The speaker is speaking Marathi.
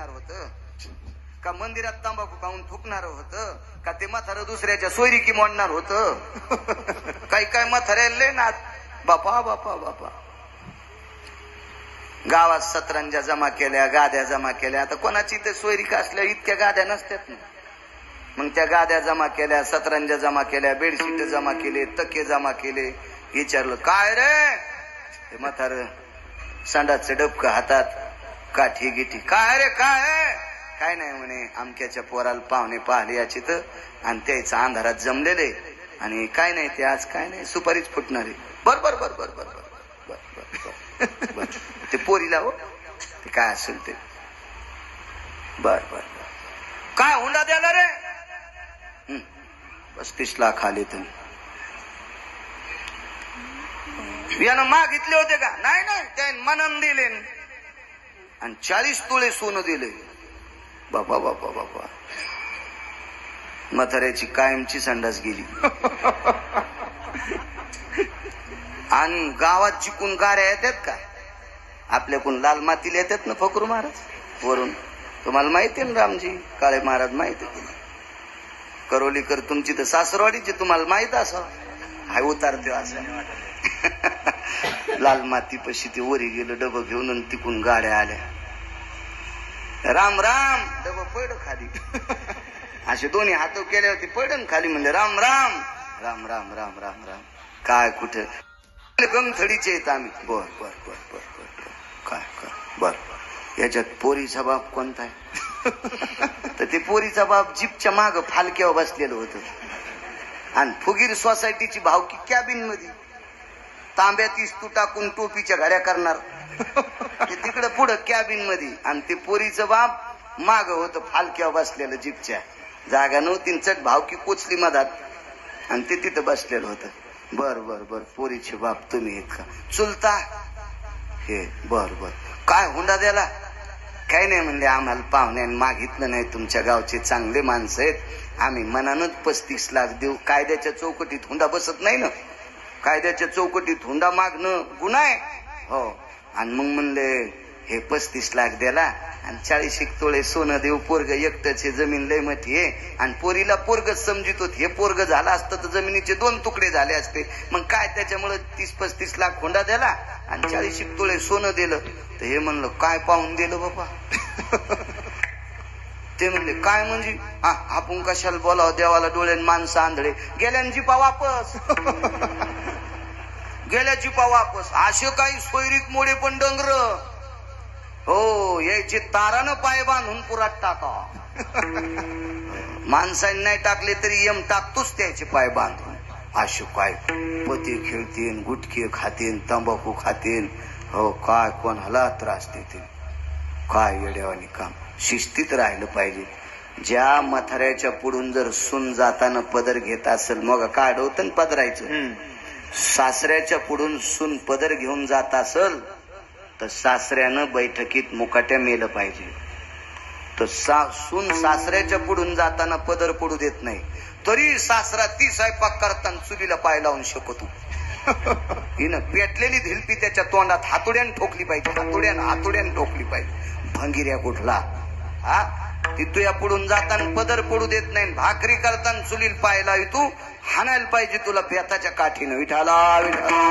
येणार होतं का मंदिरात तंबाखू खाऊन थुकणार होतं का ते म्हातारं दुसऱ्याच्या सोयरीकी मोडणार होतं काही काय म्हाताऱ्याला ना बापा बापा बापा. गावात सतरंजा जमा केल्या, गाद्या जमा केल्या. आता कोणाची ते सोयरीका असल्या इतक्या गाद्या नसतात ना. मग त्या गाद्या जमा केल्या, सतरंजा जमा केल्या, बेडशीट जमा केले, तके जमा केले. विचारलं काय रे? ते म्हातार संडाचं डबकं हातात, काठी गिठी. काय रे काय? काय नाही म्हणे, आमक्याच्या पोराला पाहुणे पाहिले याची तर आणि त्याचं अंधारात जमलेले आणि काय नाही ते आज काय नाही सुपारीच फुटणारे. बर बर बर बर बर बर बर बर बर ते पोरीला हो ते काय असेल ते. बर बर बर काय हुंडा द्याला रे? 35 लाख आले तुम्ही. यानं मागितले होते का? नाही नाही त्याने मनन दिले आणि 40 तोळे सोनं दिले. बाबा बाबा बाबा म्हाताऱ्याची कायमची संडास गेली. आणि गावात चिकून गाऱ्या येतात का? आपल्याकडून लाल मातीला येतात ना फकरू महाराज वरून. तुम्हाला माहिती आहे ना रामजी काळे महाराज माहिती आहे. करोलीकर तुमची तर सासरवाडीची तुम्हाला माहित असं हाय उतारते असं. लाल माती पशी ते वरी गेलं डबं घेऊन आणि तिकून गाड्या आल्या. राम राम डबं पड खाली. असे दोन्ही हात केले होते पडन खाली. म्हणले राम राम राम राम राम राम राम. काय कुठे गमथडीचे आहेत आम्ही. बर बर बर बर बर काय काय बर. याच्यात पोरीचा बाप कोणता आहे? तर ते पोरीचा बाप जीपच्या माग फालक्यावर बसलेलं होतं आणि फुगीर सोसायटीची भावकी कॅबिन मध्ये तांब्यात इस्तू टाकून टोपीच्या घड्या करणार ते तिकडं पुढं कॅबिन मध्ये आणि ते पोरीचं बाप माग होतं फालक्यावर बसलेलं जीपच्या. जागा नव्हती चट भावकी कोचली मधात आणि ते तिथं बसलेलं होतं. बर बर बर पोरीचे बाप तुम्ही आहेत का? चुलता हे बर बर काय हुंडा द्याला? काही नाही म्हणले आम्हाला पाहुण्याने मागितलं नाही. तुमच्या गावचे चांगले माणसं आहेत आम्ही मनानच 35 लाख देऊ. कायद्याच्या चौकटीत हुंडा बसत नाही ना. कायद्याच्या चौकटीत हुंडा मागणं गुन्हा आहे हो. आणि मग म्हणले हे 35 लाख द्याला आणि 40 तोळे सोनं देऊ. पोरग एकटचे जमीन लय मोठी आहे आणि पोरीला पोरग समजित होत. हे पोरग झाला असतं तर जमिनीचे 2 तुकडे झाले असते. मग काय त्याच्यामुळे 30-35 लाख हुंडा द्याला आणि 40 तोळे सोनं दिलं. तर हे म्हणलं काय पाहून दिलं बाबा. ते म्हणले काय म्हणजे आपण कशाला बोलावं देवाला डोळ्यान माणसं आंधळे. गेल्या जीपा वापस. गेल्या जीपा वापस. असे काही सोयरीक मोडे पण डंगर हो यायचे तारानं पाय बांधून पुरात टाका. माणसांनी नाही टाकले तरी यम टाकतोच त्याचे पाय बांधून. असे काय पते खेळतीन, गुटखे खातीन, तंबाखू खातीन हो. काय कोणाला त्रास देतील काय येड्यावानी काम. शिस्तीत राहिलं पाहिजे. ज्या म्हाताऱ्याच्या पुढून जर सून जाताना पदर घेत असेल मग काय अडवतं पदरायचं. सासऱ्याच्या पुढून सून पदर घेऊन जात असेल तर सासऱ्यानं बैठकीत मुकाट्या मेलं पाहिजे. तर सून सासऱ्याच्या पुढून जाताना पदर पडू देत नाही तरी सासरा ती स्वयंपाक करताना चुलीला पाय लावून शकतो. हिनं पेटलेली धिलपी त्याच्या तोंडात हातोड्यान ठोकली पाहिजे. हातोड्यान ठोकली पाहिजे. भंगिऱ्या कुठला हा ती तुया पुढून जाताना पदर पडू देत नाही. भाकरी करताना चुलील पाय लावी तू हाणायला पाहिजे तुला पेताच्या काठीनं. विठाला विठाला